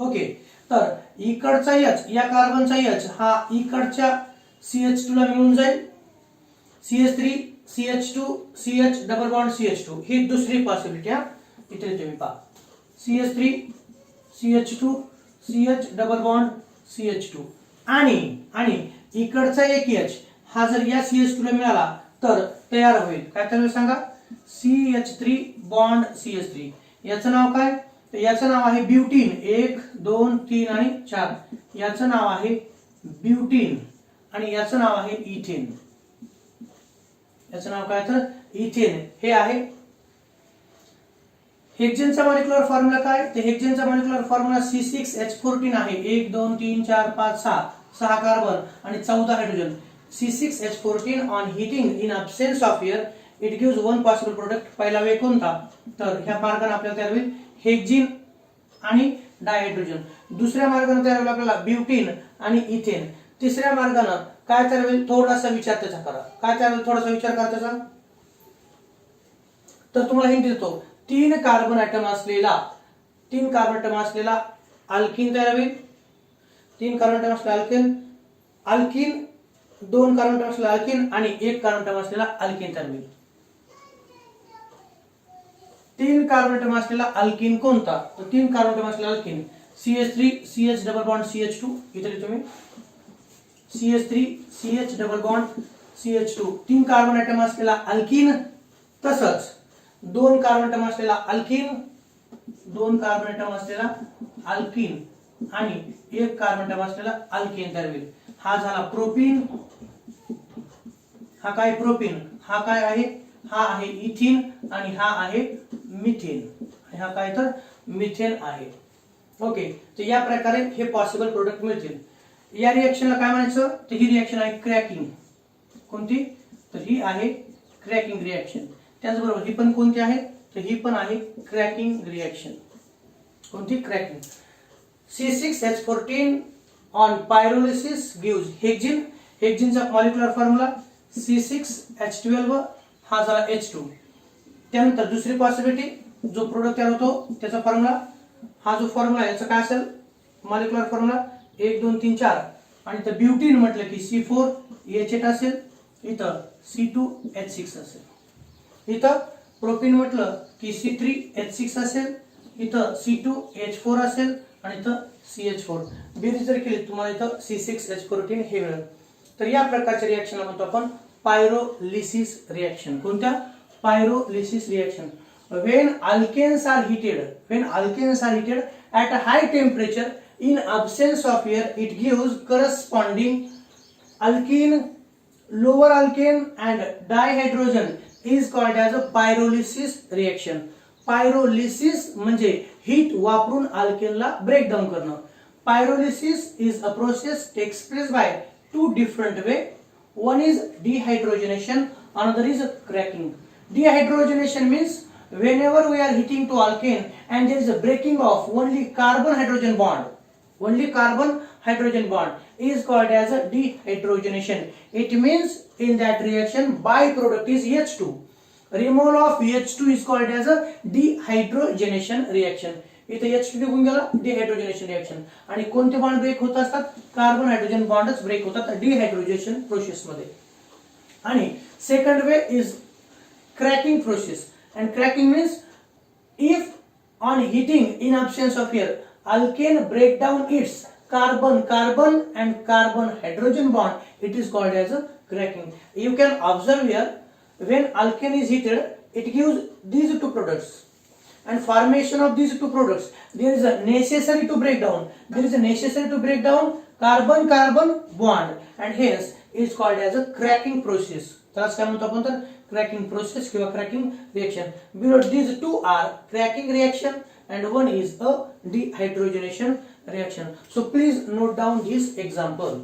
Okay, तर इकडचा H, या कार्बनचा H हा इकडच्या CH2 ला मिळून जाईल CH3 CH2 CH double bond CH2 ही दुसरी पॉसिबिलिटी हा इथे तुम्ही पहा CH3 CH2 CH double bond CH2 आणि इकडचा एक H हा जर या CH2 ला मिळाला तर तयार होईल काय तयार सांगा CH3 बॉन्ड CH3 याचं नाव काय तर याचं नाव आहे ब्युटीन 1 2 3 आणि 4 याचं नाव आहे ब्युटीन आणि याचं नाव आहे इथेन याचं नाव काय तर इथेन हे आहे हेक्सेनचा मॉलिक्युलर फॉर्म्युला काय तर हेक्सेनचा मॉलिक्युलर फॉर्म्युला C6H14 आहे 1 2 3 4 5 6 कार्बन आणि 14 hydrogen C6H14 on heating in absence of air it gives one possible product पहिला वे कोणता तर ह्या मार्गाने आपल्याला तयार होईल हेक्झिन आणि डायहायड्रोजन दुसऱ्या मार्गाने तयार होईल आपल्याला ब्युटीन आणि इथेन तिसऱ्या मार्गाने काय तयार होईल थोडासा विचार त्याचा करा काय तयार होईल थोडासा विचार करा त्याचा तर तुम्हाला हिंट देतो 3 कार्बन ॲटम असलेला अल्कीन तयार होईल 3 कार्बन ॲटम असलेला अल्कीन 2 कार्बन ॲटम असलेला अल्कीन आणि 1 कार्बन ॲटम असलेला अल्कीन तयार होईल 3 कार्बन ॲटम असलेला अल्कीन कोणता तर 3 कार्बन ॲटम असलेला alkene CH3 CH double bond CH2 इथे तुम्ही CH3 CH double bond CH2 3 carbon atom असलेला अल्कीन तसंच 2 कार्बन ॲटम असलेला अल्कीन 2 कार्बन ॲटम असलेला अल्कीन आणि 1 कार्बन ॲटम असलेला अल्कीन तयार होईल हा झाला प्रोपीन हा काय प्रोपीन हा काय आहे हा आहे इथीन आणि हा आहे मिथेन हा काय तर मिथेन आहे ओके तर या प्रकारे हे पॉसिबल प्रोडक्ट मिळतील या रिएक्शनला काय म्हणायचं तर ही रिएक्शन आहे क्रॅकिंग कोणती तर ही आहे क्रॅकिंग रिएक्शन त्याचबरोबर ही पण कोणती आहे तर ही पण आहे क्रॅकिंग रिएक्शन कोणती cracking C6H14 on pyrolysis gives हेक्झिनचा मॉलिक्युलर फॉर्म्युला C6H12 हा झाला H2 त्यानंतर दुसरी पॉसिबिलिटी जो प्रोडक्ट तयार होतो त्याचा फॉर्म्युला हा जो फॉर्म्युला याचा काय असेल मॉलिक्युलर फॉर्म्युला 1 2 3 4 आणि तर ब्युटीन म्हटलं की C4H8 असेल इथं C2H6 असेल इथं प्रोपीन म्हटलं की C3H6 असेल इथं C2H4 असेल आणि इथं CH4 बेरीज जर केली तुम्हाला इथं C6H14 हे मिळेल तर या प्रकारच्या रिएक्शनला म्हणतो आपण पायरोलिसिस रिएक्शन कोणत्या pyrolysis reaction when alkanes are heated at a high temperature in absence of air it gives corresponding alkene lower alkane and dihydrogen is called as a pyrolysis reaction pyrolysis म्हणजे heat वापरून अल्केनला break down करणं pyrolysis is a process takes place by two different way one is dehydrogenation another is cracking dehydrogenation means whenever we are heating to alkane and there is a breaking of only carbon hydrogen bond is called as a dehydrogenation it means in that reaction byproduct is H2 removal of H2 is called as a dehydrogenation reaction इथे H2 निघून गेला dehydrogenation reaction आणि कोणते bond break होत असतात carbon hydrogen बॉन्डच break होतात dehydrogenation process मध्ये आणि second way is cracking process and cracking means if on heating in absence of air alkane break down its carbon and carbon hydrogen bond it is called as a cracking you can observe here when alkane is heated it gives these two products and formation of these two products there is a necessary to break down carbon bond and hence is called as a cracking process त्यालाच काय म्हणतो आपण तर cracking process किंवा cracking reaction below these two are cracking reaction and one is a dehydrogenation reaction so please note down this example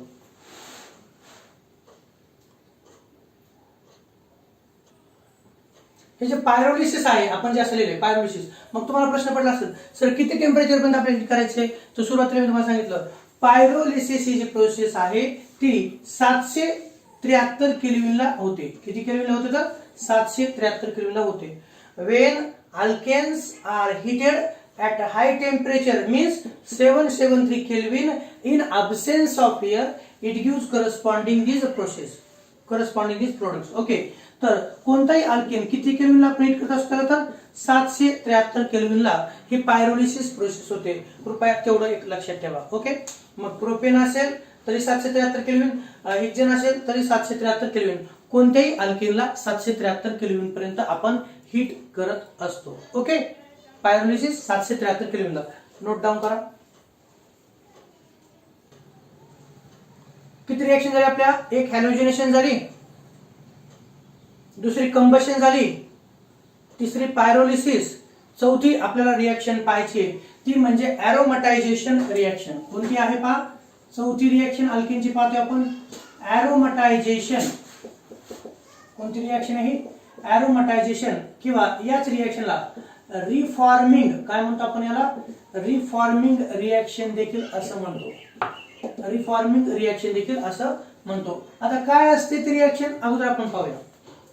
हे जे pyrolysis आहे आपण जे असं लिहिले पायरोलिसिस मग तुम्हाला प्रश्न पडला असेल सर किती टेम्परेचर पर्यंत आपल्याला करायचे तर सुरुवातीला मी तुम्हाला सांगितलं पायरोलिसिस ही जी प्रोसेस आहे ती 773 केल्विनला होते किती केल्विनला होते तर 773 केल्विनला होते when alkanes are heated at high temperature means 773 Kelvin in absence of air, it gives corresponding these products. Okay, तर कोणताही अल्केन किती केल्विनला आपण हीट करत असतो तर 773 केल्विनला ही पायरोलिसिस प्रोसेस होते. कृपया तेवढं एक लक्षात ठेवा. ओके, मग प्रोपेन असेल तरी 773 केल्विन, हेक्सेन असेल तरी 773 केल्विन. कोणत्याही अल्केनला 773 केल्विन पर्यंत आपण हीट करत असतो. Okay, pyrolysis 773 केल्विनला. नोट डाऊन करा. किती रिएक्शन झाली आपल्या? एक हॅलोजिनेशन झाली, दुसरी कंबशन झाली, तिसरी पायरोलिसिस, चौथी आपल्याला रिएक्शन पाहायची ती म्हणजे एरोमटायझेशन रिएक्शन. कोणती आहे पहा? चौथी रिएक्शन अल्केनची पाहतोय आपण, एरोमटायझेशन. कोणती रिएक्शन आहे? एरोमटायझेशन किंवा याच रिएक्शनला रिफॉर्मिंग काय म्हणतो आपण? याला रिफॉर्मिंग रिएक्शन देखील असं म्हणतो. रिफॉर्मिंग रिएक्शन देखील असं म्हणतो. आता काय असते ती रिएक्शन अगोदर आपण पाहूया.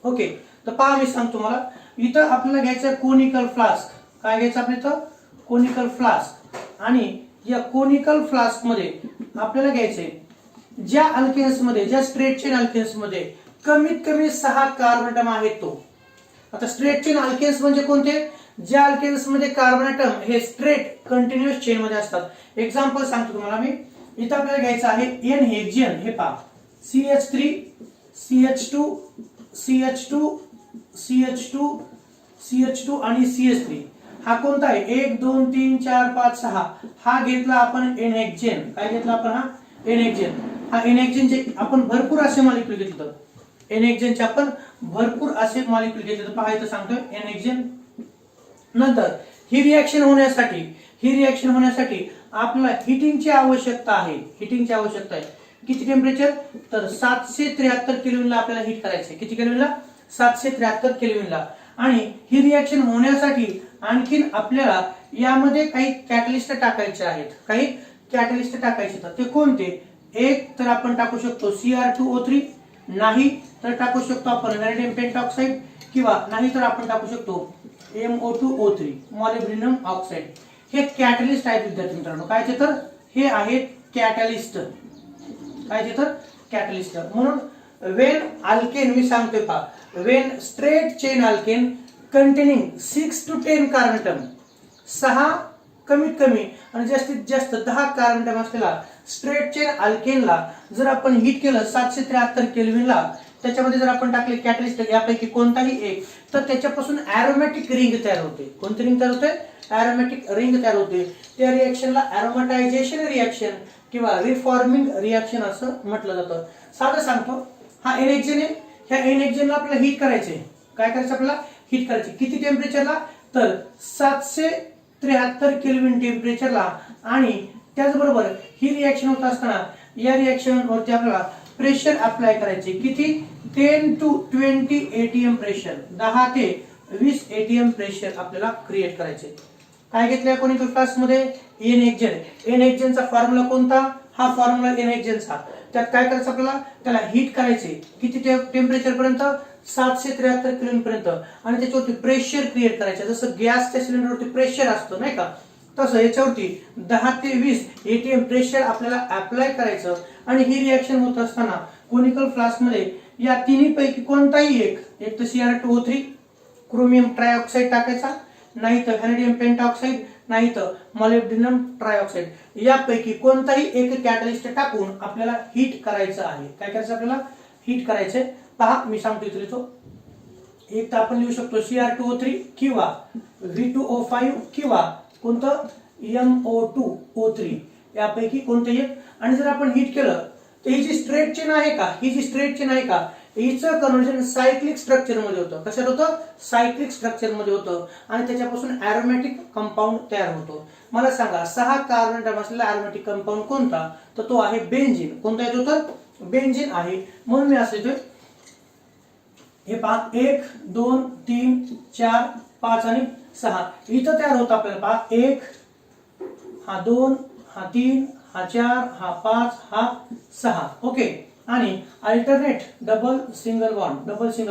ओके, तर पहा मी सांगतो मला. इथं आपल्याला घ्यायचं कोनिकल फ्लास्क. काय घ्यायचं आपल्या इथं? Conical flask. आणि या कोनिकल फ्लास्क मध्ये आपल्याला घ्यायचंय ज्या अल्केन्स मध्ये, ज्या स्ट्रेट चेन अल्केन्स मध्ये कमीत कमी 6 कार्बन ॲटम आहेत तो. आता स्ट्रेट चेन अल्केन्स म्हणजे कोणते? ज्या अल्केन्स मध्ये कार्बन ॲटम हे स्ट्रेट कंटिन्युअस चेन मध्ये असतात. एक्झाम्पल सांगतो तुम्हाला मी. इथं आपल्याला घ्यायचं आहे एन हेक्झियन. हे पहा, CH3 CH2 CH2 CH2 CH2 आणि CH3. हा कोणता आहे? 1 2 3 4 5 6. हा घेतला आपण एन हेक्झियन. काय घेतला आपण? हा एन हेक्झियन. हा एन हेक्झियनचे आपण भरपूर असे मॉलिक्यूल घेतलं. एन हेक्झियनचे आपण भरपूर असे मॉलिक्यूल घेतले. पहा इथं सांगतोय एन हेक्झियन. नंतर ही रिएक्शन होण्यासाठी आपल्याला हिटिंगची आवश्यकता आहे. हिटिंगची आवश्यकता आहे. किती टेम्परेचर? तर 773 केल्विनला आपल्याला हीट करायचे. किती केल्विनला? 773 केल्विनला. आणि ही रिएक्शन होण्यासाठी आणखीन आपल्याला यामध्ये काही कॅटलिस्ट टाकायचे आहेत. काही कॅटलिस्ट टाकायचे तर ते कोणते? एक तर आपण टाकू शकतो Cr2O3, नाही तर टाकू शकतो आपण व्हॅनेडियम पेंटॉक्साइड, किंवा नाही तर आपण टाकू शकतो MO2O3 मॉलिब्डेनम ऑक्साइड. हे कॅटलिस्ट आहेत विद्यार्थी मित्रांनो. काय ते? तर हे आहेत कॅटलिस्ट. काय ते? तर कॅटलिस्ट. म्हणून वेन अल्केन मी सांगतोय पहा, when straight chain alkane containing 6 to 10 carbon atom, 6 कमीत कमी आणि जास्तीत जास्त 10 कार्बन ॲटम असलेला स्ट्रेट चेन अल्केनला जर आपण हीट केलं 773 केल्विनला, त्याच्यामध्ये जर आपण टाकले कॅटलिस्ट यापैकी कोणताही एक, तर त्याच्यापासून एरोमॅटिक रिंग तयार होते. कोणती रिंग तयार होते? एरोमॅटिक रिंग तयार होते. त्या रिएक्शनला एरोमॅटायझेशन रिएक्शन किंवा रिफॉर्मिंग रिएक्शन असं म्हटलं जातं. साधं सांगतो, हा एन हेक्झेन आहे. ह्या एन हेक्झेनला आपल्याला हीट करायचे. काय करायचं? आपल्याला हीट करायची. किती टेम्परेचरला? तर 773 केल्विन टेम्परेचरला. आणि त्याचबरोबर ही रिएक्शन होत असताना या रिएक्शन वरती आपल्याला प्रेशर अप्लाय करायचे. किती? 10 to 20 ATM प्रेशर. 10 ते 20 ATM प्रेशर आपल्याला क्रिएट करायचे. काय घेतलंय कोनिकल फ्लास्क मध्ये? एन हेक्झेन. एन हेक्झेनचा फॉर्म्युला कोणता? हा फॉर्म्युला एन हेक्झेनचा. त्यात काय करायचं आपल्याला? त्याला हीट करायचे. किती टेम्परेचर पर्यंत? 773 केल्विन पर्यंत. आणि त्याच्यावरती प्रेशर क्रिएट करायचं. जसं गॅसच्या सिलेंडरवरती प्रेशर असतं नाही का, तसं याच्यावरती 10 ते 20 ATM प्रेशर आपल्याला अप्लाय करायचं. आणि ही रिएक्शन होत असताना कोनिकल फ्लास्क मध्ये या तिन्हीपैकी कोणताही एक तर Cr2O3 क्रोमियम ट्रायऑक्साइड टाकायचा, नाही तर व्हॅनेडियम पेंटॉक्साइड, नाही तर मॉलिब्डेनम ट्रायऑक्साइड, यापैकी कोणताही एक कॅटलिस्ट टाकून आपल्याला हीट करायचं आहे. काय करायचं? आपल्याला हीट करायचंय. पहा मी सांगतो इथे लिहितो. एक तर आपण लिहू शकतो Cr2O3 किंवा V2O5 किंवा कोणतं MO2O3, यापैकी कोणतंही एक. आणि जर आपण हीट केलं तर ही जी स्ट्रेट चेन आहे का, हिचं कन्व्हर्जन सायक्लिक स्ट्रक्चर मध्ये होतं. कशात होतं? सायक्लिक स्ट्रक्चर मध्ये होतं. आणि त्याच्यापासून एरोमॅटिक कंपाऊंड तयार होतो. मला सांगा 6 कार्बन ॲटम असलेला एरोमॅटिक कंपाऊंड कोणता? तर तो आहे बेन्झीन. कोणता येतो? तर बेन्झीन आहे. म्हणून मी असं लिहितोय, हे पहा 1 2 3 4 5 आणि 6. इथं तयार होतं आपल्याला पहा 1, हा 2, हा 3, हा 4, हा 5, हा 6. ओके. आणि अल्टरनेट डबल सिंगल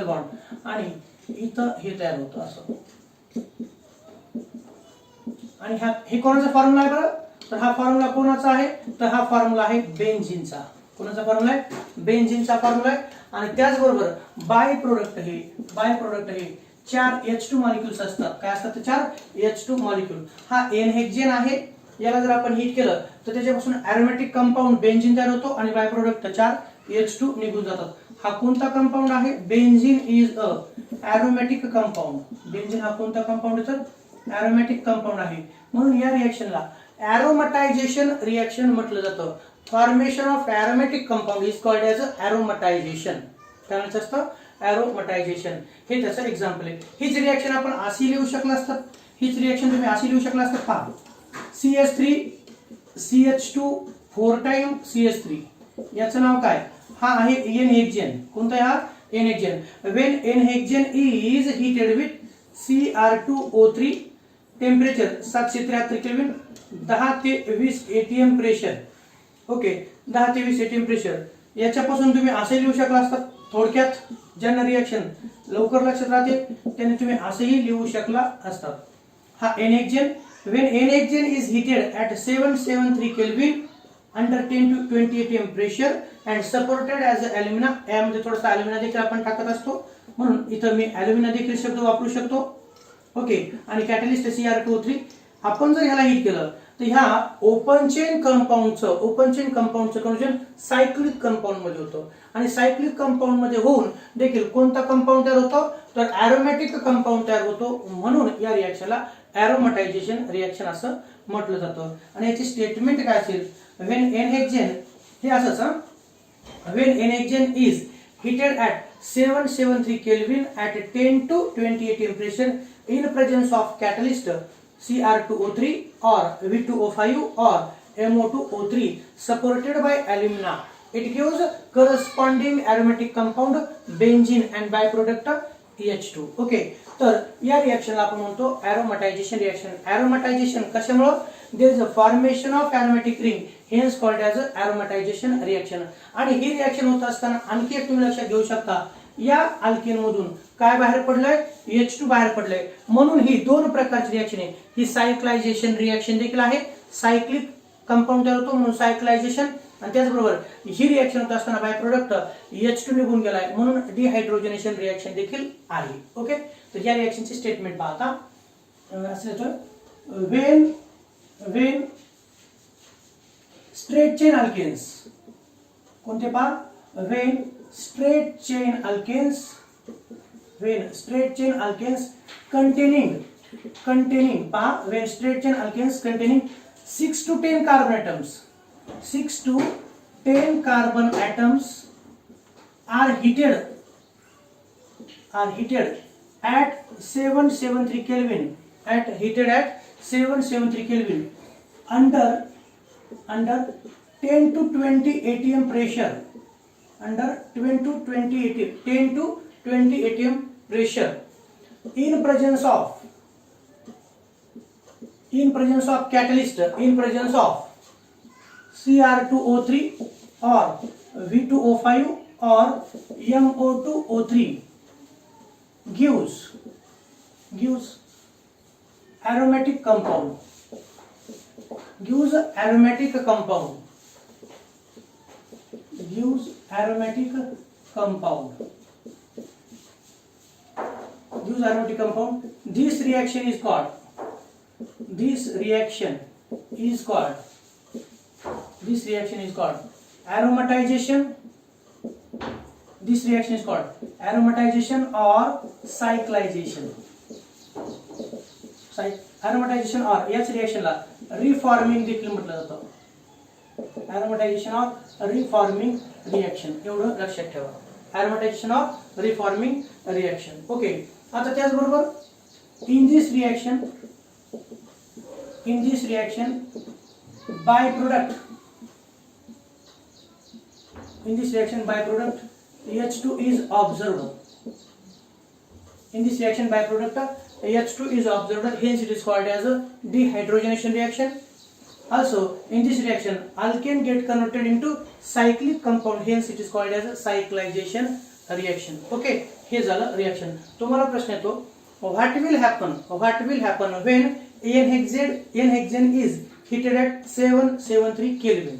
बॉन्ड आणि इथं हे तयार होतं असं. आणि हे कोणाचा फॉर्म्युला आहे बरं? तर हा फॉर्म्युला कोणाचा आहे? तर हा फॉर्म्युला आहे बेन्झीनचा. कोणाचा फॉर्म्युला आहे? बेन्झीनचा फॉर्म्युला आहे. आणि त्याचबरोबर बाय प्रोडक्ट हे 4 H2 मॉलिक्युल्स असतात. काय असतात ते? 4 H2 मॉलिक्युल. हा एन हेक्झेन आहे. याला जर आपण हीट केलं तर त्याच्यापासून एरोमॅटिक कंपाऊंड बेन्झीन तयार होतो आणि बाय प्रोडक्ट 4 H2 निघून जातात. हा कोणता कंपाऊंड आहे? Benzene is a aromatic compound. Benzene हा कोणता कंपाऊंड आहे? तर एरोमॅटिक कंपाऊंड आहे. म्हणून या रिएक्शनला एरोमॅटायझेशन रिएक्शन म्हटलं जातं. Formation of aromatic compound is called as aromatization. काय म्हणायचं असतं? एरोमॅटायझेशन. हे त्याचं एक्झाम्पल आहे. हीच रिएक्शन आपण अशी लिहू शकला असतात. हीच रिएक्शन तुम्ही अशी लिहू शकला असतात. पहा, CH3 CH2 4 टाइम CH3. याचं नाव काय? हा आहे एन हेक्झेन. कोणता आहे हा? N hexane. When n hexane is heated with Cr2O3 temperature 773 kelvin, 10 ते 20 ATM प्रेशर. ओके, 10 ते 20 ATM प्रेशर. याच्यापासून तुम्ही असे लिहू शकला असतात. थोडक्यात ज्यांना रिएक्शन लवकर लक्षात राहते त्यांनी तुम्ही असेही लिहू शकला असतात. हा n hexane. When n hexane is heated at 773 kelvin under 10 to 20 ATM pressure and supported as alumina. यामध्ये थोडासा ॲल्युमिना देखील आपण टाकत असतो, म्हणून इथं मी ॲल्युमिना देखील शब्द वापरू शकतो. ओके, आणि कॅटलिस्ट Cr2O3. आपण जर ह्याला हीट केलं तर ह्या ओपन चेन कंपाऊंडचं कन्व्हर्जन सायक्लिक कंपाऊंड मध्ये होतं. आणि सायक्लिक कंपाऊंड मध्ये होऊन देखील कोणता कंपाऊंड तयार होतो? तर एरोमॅटिक कंपाऊंड तयार होतो. म्हणून या रिएक्शनला एरोमॅटायझेशन रिएक्शन असं म्हटलं जातं. आणि याची स्टेटमेंट काय असेल? व्हेन एन हेक्झेन, हे असंच, when n hexane is heated at 773 Kelvin at 10 to 20 ATM pressure in presence of catalyst Cr2O3 or V2O5 or MO2O3 supported by alumina. It gives corresponding aromatic compound benzene and byproduct H2. Okay, तर या रिएक्शनला आपण म्हणतो aromatization reaction. Aromatization कशामुळे? There is a formation of aromatic ring, hence called as aromatization reaction. आणि ही reaction होत असताना आणखी एक तुम्ही लक्षात घेऊ शकता, या अल्केन मधून काय बाहेर पडलंय? H2 बाहेर पडलंय. म्हणून ही दोन प्रकारची रिएक्शन आहे. ही सायक्लायझेशन रिएक्शन देखील आहे. सायक्लिक कंपाऊंड तयार होतो म्हणून सायक्लायझेशन. आणि त्याचबरोबर ही रिएक्शन होत असताना बाय प्रोडक्ट H2 निघून गेलाय म्हणून डिहायड्रोजनेशन रिएक्शन देखील आहे. ओके, तर या रिएक्शनची स्टेटमेंट पाहता असं येतं, व्हेन स्ट्रेट चेन अल्केन्स. कोणते पहा? When straight chain alkanes containing पहा, when straight chain alkanes containing 6 to 10 carbon atoms, 6 to 10 carbon atoms are heated at 773 Kelvin, heated at 773 Kelvin under 10 to 20 ATM pressure, under 10 to 20 ATM pressure in presence of catalyst, in presence of Cr2O3 or V2O5 or MO2O3 gives aromatic compound. Gives aromatic compound. This reaction is called aromatization. This reaction is called aromatization or cyclization. Aromatization or याच रिएक्शनला reforming देखील म्हटलं जातं. aromatization or reforming reaction, एवढं लक्षात ठेवा. aromatization or reforming reaction. Okay, आता त्याचबरोबर in this reaction byproduct H2 is observed. Hence it is called as a dehydrogenation reaction. Also in this reaction alkane get converted into cyclic compound, hence it is called as a cyclization reaction. Okay, हे झालं reaction. तुम्हाला प्रश्न येतो, what will happen when n hexane is heated at 773 kelvin.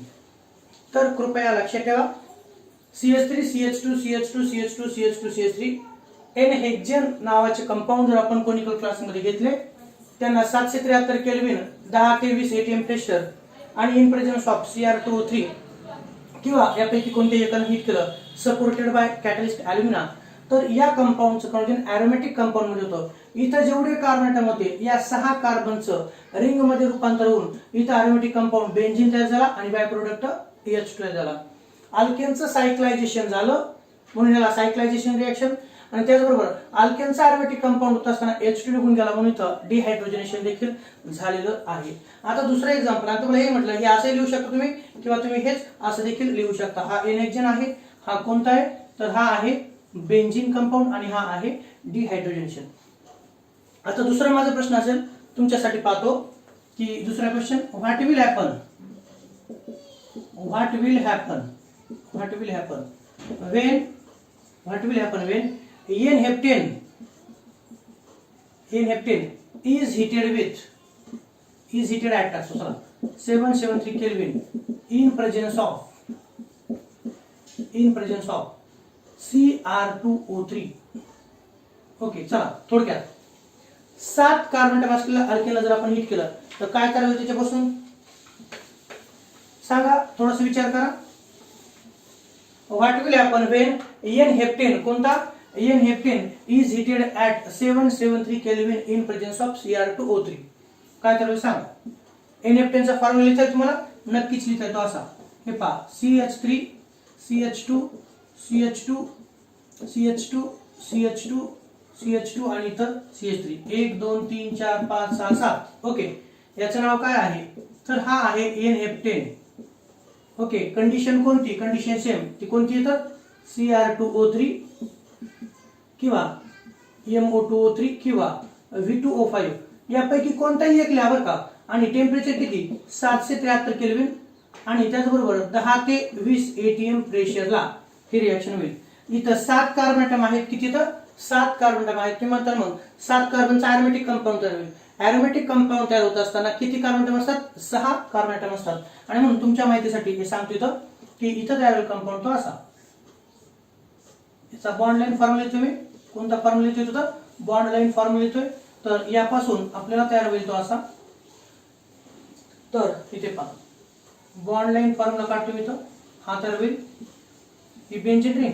तर कृपया लक्षात ठेवा CH3 CH2 CH2 CH2 CH2 CH3 N hexane नावाचे कंपाऊंड जर आपण कोनिकल क्लासमध्ये घेतले त्यांना 773 केल्विन 10 ते 20 ATM प्रेशर आणि इन प्रेझेन्स ऑफ Cr2O3 किंवा यापैकी कोणत्याही एकाने हिट केलं सपोर्टेड बाय कॅटलिस्ट ॲल्युमिना तर या कंपाऊंडचं कन्व्हर्जन ॲरोमॅटिक कंपाऊंड मध्ये होतं. इथं जेवढे कार्बन ॲटम होते या 6 कार्बनचं रिंग मध्ये रूपांतर होऊन इथं ॲरोमॅटिक कंपाऊंड बेन्झीन तयार झाला आणि बाय प्रोडक्ट H2 तयार झाला. अल्केनचं सायक्लायझेशन झालं म्हणून याला सायक्लायझेशन रिएक्शन आणि त्याचबरोबर अल्केनचा ॲरोमॅटिक कंपाऊंड होत असताना H2 निघून गेला म्हणून इथं डिहायड्रोजनेशन देखील झालेलं आहे. आता दुसरं एक्झाम्पल आता तुम्हाला हे म्हटलं हे असं लिहू शकता तुम्ही किंवा तुम्ही हेच असं देखील लिहू शकता. हा एन हेक्सेन आहे, हा कोणता आहे तर हा आहे बेन्झीन कंपाऊंड आणि हा आहे डिहायड्रोजनेशन. आता दुसरा माझा प्रश्न असेल तुमच्यासाठी पाहतो की दुसरा question what will happen when n heptane is heated at 773 Kelvin in presence of Cr2O3. Okay चला थोडक्यात 7 कार्बन ॲटम असलेल्या अल्केनला जर आपण हिट केलं तर काय करायचं त्याच्यापासून सांगा, थोडासा विचार करा. What will happen when n heptane कोणता n heptane is heated at 773 kelvin in presence of Cr2O3. काय करायचं सांगा. एन हेप्टेनचा फॉर्म्युला लिहिता तुम्हाला नक्कीच लिहिता येतो असा हे पहा CH3 CH2 CH2 CH2 CH2 CH2 आणि इतर CH3 1 2 3 4 5 6 7. ओके याचं नाव काय आहे तर हा आहे एन हेप्टेन. ओके कंडिशन कोणती कंडिशन सेम ती कोणती तर Cr2O3 किंवा MO2O3 किंवा V2O5 यापैकी कोणताही एक लिहा बरं का. आणि टेम्परेचर किती 773 केल्विन आणि त्याचबरोबर 10 ते 20 ATM प्रेशरला ही रिएक्शन होईल. इथं 7 कार्बन ॲटम आहेत किती तर 7 कार्बन ॲटम आहेत किंवा तर मग 7 कार्बनचा ॲरोमॅटिक कंपाऊंड तयार होईल. ॲरोमॅटिक कंपाऊंड तयार होत असताना किती कार्बन ॲटम असतात 6 कार्बन ॲटम असतात. आणि म्हणून तुमच्या माहितीसाठी हे सांगतो इथं की इथं तयार होईल कंपाऊंड तो असा. याचा बॉन्ड लाईन फॉर्म्युला लिहितो मी कोणता फॉर्म्युला लिहितो तर बॉन्ड लाईन फॉर्म्युला लिहितोय तर यापासून आपल्याला तयार होईल तो असा. तर इथे पहा बॉन्ड लाईन फॉर्म्युला काढतो मी तर हा तयार होईल ही बेन्झीन रिंग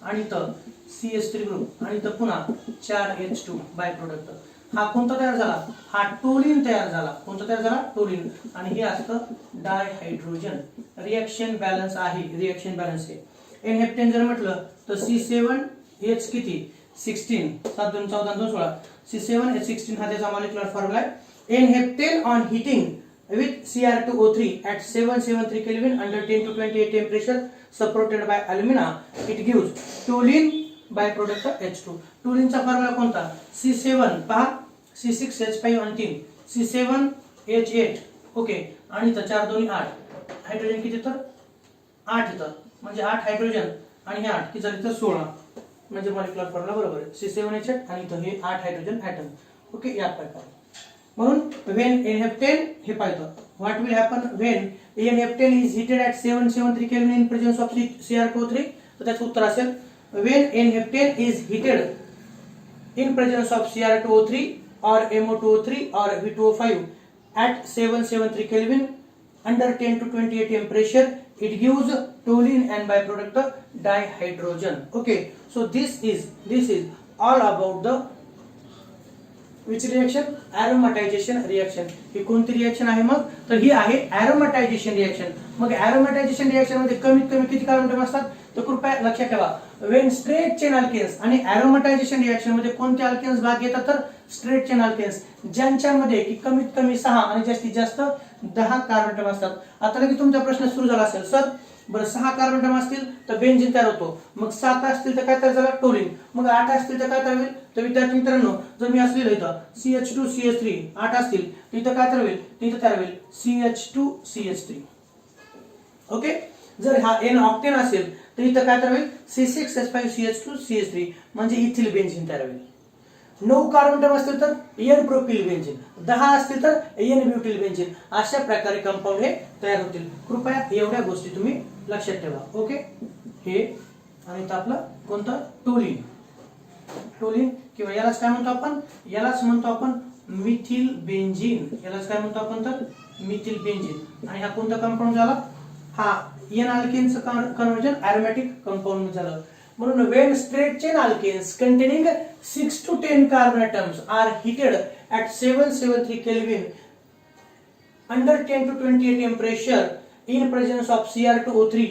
आणि इथं CH3 ग्रुप आणि इथं पुन्हा 4H2 बाय प्रोडक्ट. हा कोणता तयार झाला हा टोलिन तयार झाला. कोणता तयार झाला टोलिन आणि हे असतं डायहायड्रोजन. रिएक्शन बॅलन्स आहे रिएक्शन बॅलन्स आहे. एन हेप्टेन जर म्हटलं तर C7H किती 16 7 2 14 2 16 C7H16 हा त्याचा मॉलिक्युलर फॉर्म्युला आहे. N heptane on heating with Cr2O3 at 773 Kelvin under 10 to 20 ATM pressure supported by alumina it gives toluene byproduct H2. टोलिनचा फॉर्म्युला कोणता C7 पहा C6H5 आणि 3 C7H8 ओके आणि इथं 4 2 8 हायड्रोजन किती तर 8 इथं म्हणजे 8 हायड्रोजन आणि हे 8 किती झाले तर 16 म्हणजे मॉलिक्युलर फॉर्म्युला बरोबर आहे C7H8 आणि इथं हे 8 हायड्रोजन ॲटम. ओके या प्रकारे म्हणून when n heptane हे पाहतो what will happen when n heptane is heated at 773 Kelvin in presence of Cr2O3 तर त्याचं उत्तर असेल when n heptane is heated in presence of Cr2O3 or MO2O3 or V2O5 at 773 Kelvin under 10 to 20 ATM pressure it gives toluene and byproduct dihydrogen. Okay so this is all about the which reaction aromatization reaction. ही कोणती reaction आहे मग तर ही आहे aromatization reaction. मग aromatization reaction मध्ये कमीत कमी किती कार्बन ॲटम असतात तर कृपया लक्षात ठेवा when straight chain alkanes आणि aromatization reaction मध्ये कोणते अल्केन्स भाग घेतात तर straight chain alkanes ज्यांच्यामध्ये की कमीत कमी 6 आणि जास्तीत जास्त 10 कार्बन ॲटम असतात. आता लगेच तुमचा प्रश्न सुरू झाला असेल सर बरं 6 कार्बन ॲटम असतील तर बेन्झीन तयार होतो मग 7 असतील तर काय तयार झाला टोलिन मग 8 असतील तर काय तयार होईल तर विद्यार्थी मित्रांनो जर मी असं लिहिलं इथं CH2 CH3 8 असतील तर इथं काय तयार होईल इथं तयार होईल CH2 CH3. ओके जर हा n ऑक्टेन असेल तर इथं काय तयार होईल C6H5 CH2 CH3 म्हणजे इथिल बेन्झीन तयार होईल. 9 कार्बन अटॉम असतील तर एन प्रोपिल बेन्झीन, 10 असतील तर एन ब्युटिल बेन्झीन, अशा प्रकारे कंपाऊंड हे तयार होतील. कृपया एवढ्या गोष्टी तुम्ही लक्षात ठेवा. ओके, हे आणि इथं आपलं कोणतं टोलिन, टोलिन किंवा यालाच काय म्हणतो आपण, यालाच म्हणतो आपण मिथिल बेन्झीन, यालाच काय म्हणतो आपण तर मिथिल बेन्झीन. आणि हा कोणता कंपाऊंड झाला, हा एन अल्केनचं कन्व्हर्जन अरोमॅटिक कंपाऊंड झालं. म्हणून when straight chain alkanes containing 6 to 10 carbon atoms are heated at 773 Kelvin under 10 to 20 atm pressure in presence of Cr2O3,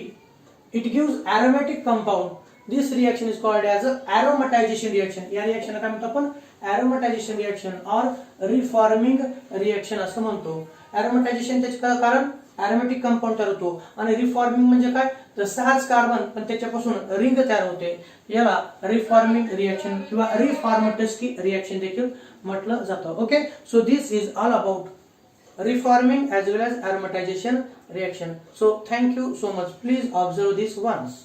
it gives aromatic compound. This reaction is called as aromatization reaction. या रिएक्शनला काय म्हणतो आपण, aromatization reaction or reforming reaction असं म्हणतो. aromatization त्याचे कारण aromatic compound तयार होतो आणि रिफॉर्मिंग म्हणजे काय, तर 6 कार्बन पण त्याच्यापासून रिंग तयार होते. याला रिफॉर्मिंग रिएक्शन किंवा रिफॉर्मेटस्की रिएक्शन देखील म्हटलं जातं. Okay, so this is all about reforming as well as aromatization reaction. So thank you so much. Please observe this once.